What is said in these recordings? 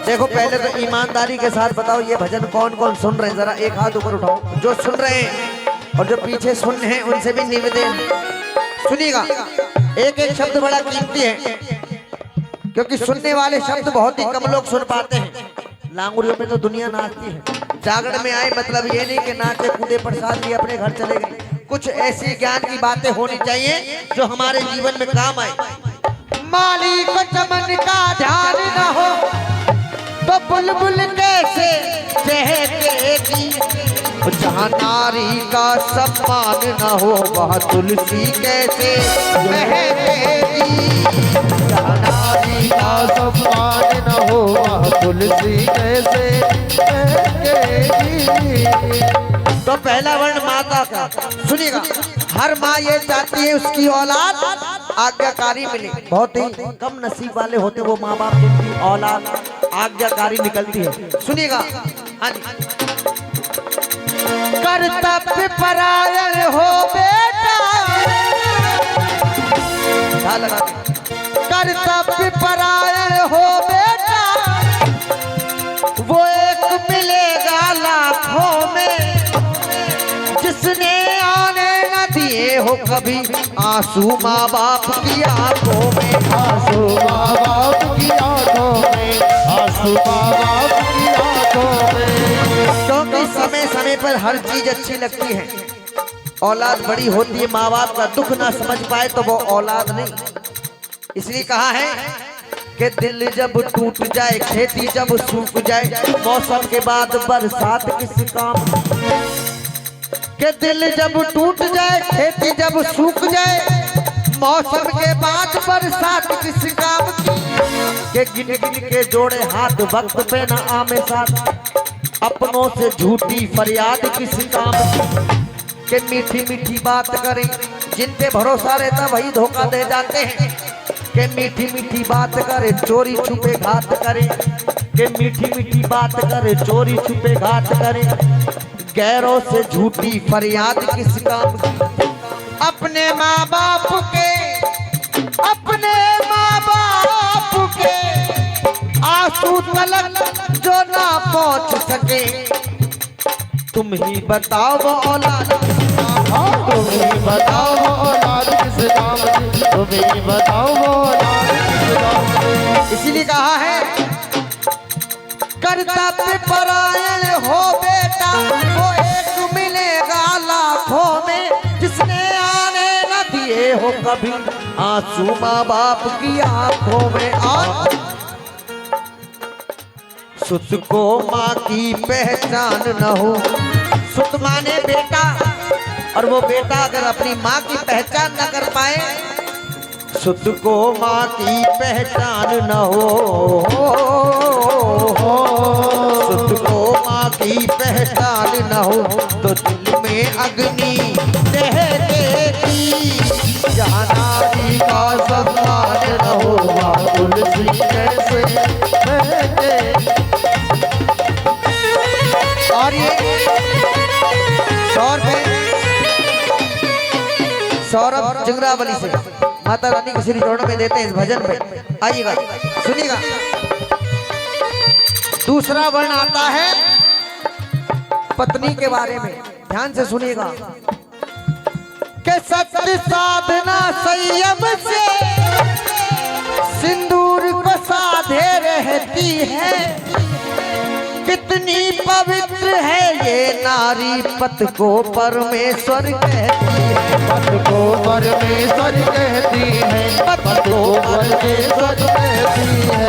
देखो पहले तो ईमानदारी के साथ बताओ ये भजन कौन कौन सुन रहे हैं, जरा एक हाथ ऊपर उठाओ जो सुन रहे हैं और जो पीछे सुन रहे हैं उनसे भी निवेदन सुनिएगा। एक एक शब्द बड़ा कीमती है क्योंकि सुनने वाले शब्द बहुत ही कम लोग सुन पाते हैं। लांगुरियों में तो दुनिया नाचती है। जागरण में आए मतलब ये नहीं कि नाचे कूदे प्रसाद लिए अपने घर चले गए। कुछ ऐसी ज्ञान की बातें होनी चाहिए जो हमारे जीवन में काम आए। माली को चमन का ध्यान न हो तो बुलबुल कैसे चहकेगी, जहाँ नारी का सम्मान न हो वह तुलसी कैसे महकेगी, जहाँ नारी का सम्मान न हो वह तुलसी कैसे महकेगी। तो पहला वर्ण माता का सुनिएगा। हर माँ ये चाहती है उसकी औलाद आज्ञाकारी मिले। बहुत ही कम नसीब वाले होते वो माँ बाप जिनकी औलाद आज्ञाकारी निकलती है। सुनिएगा। हाँ जी। कर्तव्य परायण हो बेटा, कर्तव्य परायण हो बेटा, वो एक मिलेगा लाखों में जिसने आने न दिए हो कभी आंसू माँ बाप की आंखों में, आंसू माँ बाप की आंखों में, आंसू माँ बाप की आंखों में। क्योंकि समय समय पर हर चीज अच्छी लगती है। औलाद बड़ी होती है, माँ बाप का दुख ना समझ पाए तो वो औलाद नहीं। इसलिए कहा है कि दिल जब टूट जाए, खेती जब सूख जाए, मौसम के बाद बरसात किस काम के। दिल जब टूट जाए, खेती जब सूख जाए, मौसम के बाद बरसात किस काम के। गिन गिन के जोड़े हाथ वक्त पे न आमे साथ, अपनों से झूठी फरियाद किस काम के। मीठी मीठी बात करें जिन पे भरोसा रहता वही धोखा दे जाते हैं। के मीठी मीठी बात करे चोरी छुपे घात करे, के मीठी मीठी बात करे चोरी छुपे घात करे। गैरों से झूठी फरियाद किस काम की। अपने माँ बाप के, अपने माँ बाप के आंसू तलक जो ना पहुँच सके, तुम ही बताओ वो औलाद किस काम, तुम ही बताओ वो औलाद किस काम, तुम ही बताओ वो औलाद किस काम। इसीलिए कहा है कर्तव्य परायण हो बेटा, वो एक मिलेगा लाखों में जिसने आने न दिए हो कभी आंसू माँ बाप की आंखों में। और सुत को माँ की पहचान न हो, सुत माने बेटा, और वो बेटा अगर अपनी माँ की पहचान न कर पाए, सुत को माँ की पहचान न हो, सुत को माँ की पहचान न हो तो दिल में अग्नि दहकेगी, जहाँ नारी का सम्मान न हो वहाँ तुलसी कैसे महकेगी। और ये सौरभ जिंगरावली से माता रानी को श्री चरणों में देते हैं इस भजन में। आइएगा सुनिएगा। दूसरा वर्ण आता है पत्नी के बारे में, ध्यान से सुनिएगा। के सत्य साधना संयम से सिंदूर को साधे रहती है, कितनी पवित्र है ये नारी पत को परमेश्वर कहती है, पत को परमेश्वर कहती है, पत को परमेश्वर कहती है।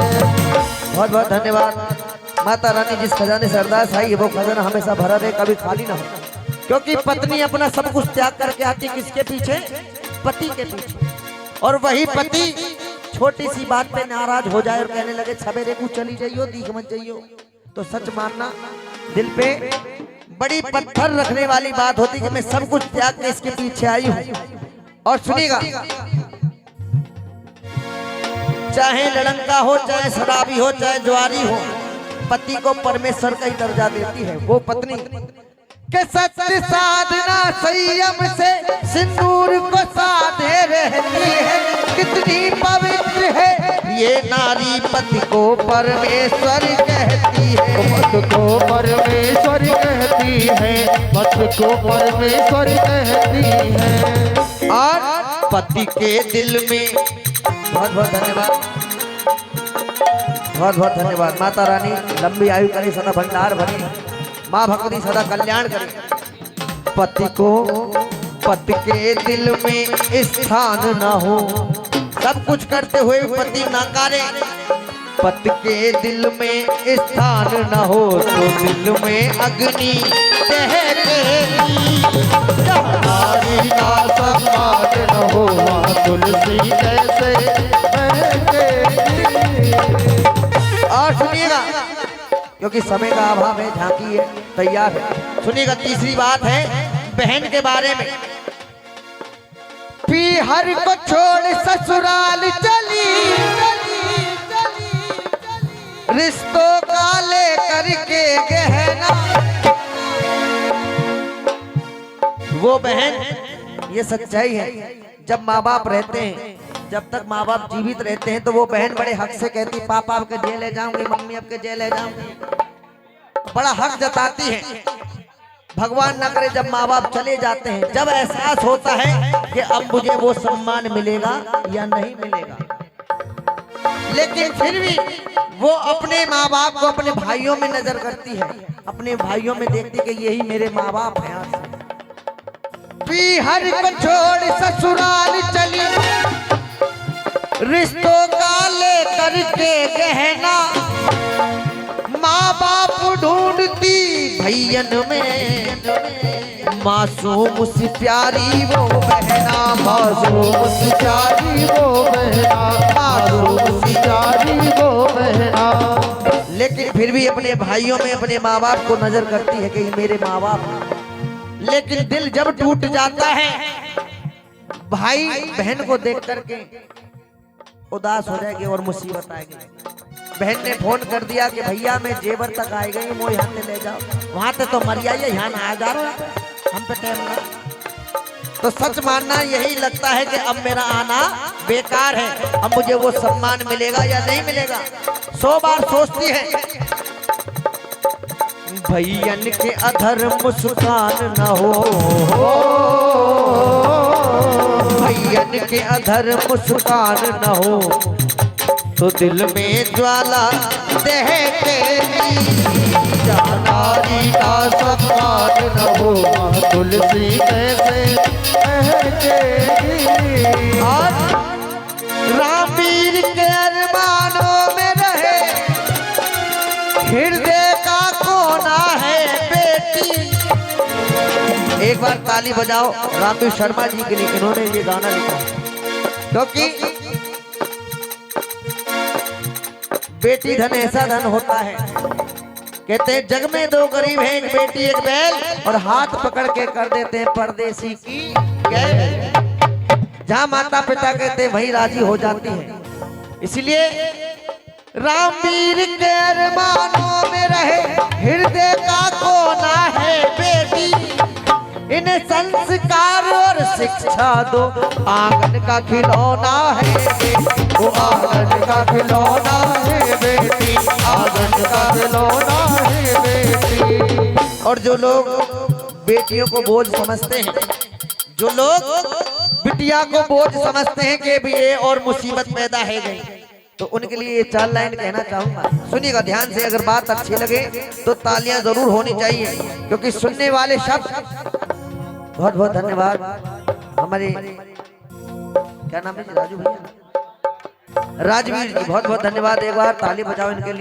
बहुत बहुत धन्यवाद। माता रानी जिस खजाने से अरदास आई है वो खजाना हमेशा भरा रहे, कभी खाली ना हो। क्योंकि पत्नी अपना सब कुछ त्याग करके आती किसके पीछे, पति के पीछे। और वही पति छोटी सी बात पे नाराज हो जाए और कहने लगे सवेरे को चली जाइयो दीख मत जाइयो, तो सच मानना दिल पे बड़ी पत्थर रखने वाली बात होती कि मैं सब कुछ त्याग के इसके पीछे आई हूँ। और सुनिएगा, चाहे लड़ंका हो, चाहे शराबी हो, चाहे ज्वारी हो, पति को परमेश्वर का ही दर्जा देती है वो पत्नी। के सत्य साधना संयम से सिंदूर को साधे रहती है, कितनी पवित्र है ये नारी पति को परमेश्वर कहती है, पत को परमेश्वर कहती है, पत को परमेश्वर कहती है। और पति के दिल में बहुत बहुत धन्यवाद, बहुत बहुत धन्यवाद। माता रानी लंबी आयु करे, सदा भंडार भरे, माँ भगवती सदा कल्याण करे। पति को पति के दिल में स्थान न हो, सब कुछ करते हुए पति नाकारे, पति के दिल में स्थान न हो तो दिल में अग्नि दहकेगी। नारी का सम्मान न हो, तुलसी कैसे बहकेगी। और सुनिएगा, क्योंकि समय का अभाव है, झांकी है, तैयार है। सुनिएगा, तीसरी बात है बहन के बारे में। पीहर को छोड़ ससुराल चली, रिश्तों का लेकर के गहना। वो बहन, ये सच्चाई है, जब माँ बाप रहते हैं, जब तक माँ बाप जीवित रहते हैं तो वो बहन बड़े हक से कहती पापा आपके जेल ले जाऊंगी, मम्मी आपके जेल ले जाऊंगी, बड़ा हक जताती है। भगवान न करे जब माँ बाप चले जाते हैं, जब एहसास होता है कि अब मुझे वो सम्मान मिलेगा या नहीं मिलेगा, लेकिन फिर भी वो अपने माँ बाप को अपने भाइयों में नजर करती है, अपने भाइयों में देखती कि यही मेरे माँ बाप हैं। पीहर को छोड़ ससुराल चली, रिश्तों का लेकर के गहना, माँ बाप ढूंढती भैयन में, मासूम सी प्यारी वो बहना, मासूम सी प्यारी वो बहना, मासूम सी प्यारी वो बहना। लेकिन फिर भी अपने भाइयों में अपने माँ बाप को नजर करती है कि ये मेरे माँ बाप हैं। लेकिन दिल जब टूट जाता है, भाई बहन को देख करके उदास हो जाएगी और मुसीबत आएगी। बहन ने फोन कर दिया कि भैया मैं जेवर तक आई गई, वो यहाँ से ले जाओ, वहां से तो मर जाइए, यहाँ ना आ जा रहा हम पे टाइम ना। तो सच मानना यही लगता है कि अब मेरा आना बेकार है, अब मुझे वो सम्मान मिलेगा या नहीं मिलेगा। 100 बार सोचती है। भैयन के अधर मुस्कान न हो, भैयन के अधर मुस्कान न हो तो दिल में ज्वाला दहकेगी। नारी का सम्मान न हो, तुलसी कैसे बहकेगी। और रामवीर के अरमानों में रहे, हृदय का कोना है बेटी। एक बार ताली बजाओ रामवीर शर्मा जी के लिए, इन्होंने ये गाना लिखा, क्योंकि बेटी धन ऐसा धन होता है, कहते हैं जग में 2 गरीब हैं, एक बेटी एक बैल, और हाथ पकड़ के कर देते हैं परदेसी की गैल। जहां माता पिता कहते हैं वहीं राजी हो जाती है। इसलिए रामवीर के अरमानों में रहे, हृदय का कोना है बेटी, इन्हें संस्कार और शिक्षा दो, आंगन का खिलौना है बेटी, वो आंगन का खिलौना है बेटी, आंगन का खिलौना है बेटी। और जो लोग बेटियों को बोझ समझते हैं, जो लोग बिटिया को बोझ समझते हैं कि भी ये और मुसीबत पैदा है गई, तो उनके लिए ये 4 लाइन कहना चाहूंगा। सुनिएगा ध्यान से, अगर बात अच्छी लगे तो तालियां जरूर होनी चाहिए, क्योंकि सुनने वाले शब्द। बहुत बहुत धन्यवाद हमारे, क्या नाम है, राजू भैया, राजवीर जी, बहुत बहुत धन्यवाद। एक बार ताली बजाओ इनके लिए।